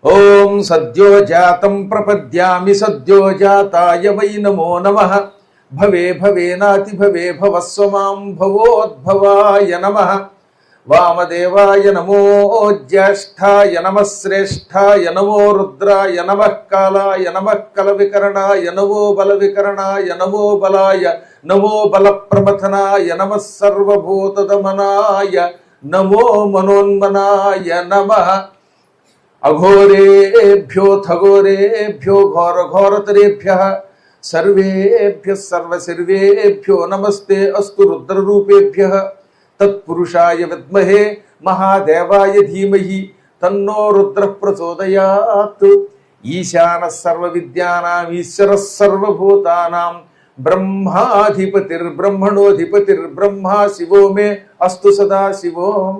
ఓం సద్యో జాతం ప్రపద్యామి సద్యో జాతాయ why నమో నమః. భవే భవేనాతి భవే భవస్వమాం భవోద్భవాయ నమః. వామదేవాయ నమో జ్యేష్ఠాయ నమః శ్రేష్ఠాయ నమో రుద్రాయ నమః కాలాయ నమః కల వికరణాయ నమో బల వికరణాయ నమో బలాయ నమో బల ప్రమథనాయ నమః సర్వభూతదమనాయ నమో మనోన్మనాయ నమః. అఘోరేభ్యో థఘోరేభ్యో ఘోర ఘోరతరేభ్యః సర్వేభ్యః సర్వసర్వేభ్యో నమస్తే అస్తు రుద్రరూపేభ్యః. తత్పురుషాయ విద్మహే మహాదేవాయ ధీమహి తన్నో రుద్రః ప్రచోదయాత్. ఈశానః సర్వవిద్యానాం ఈశ్వరః సర్వభూతానాం బ్రహ్మాధిపతిర్బ్రహ్మణోధిపతిర్బ్రహ్మా శివో మే అస్తు సదా శివోం.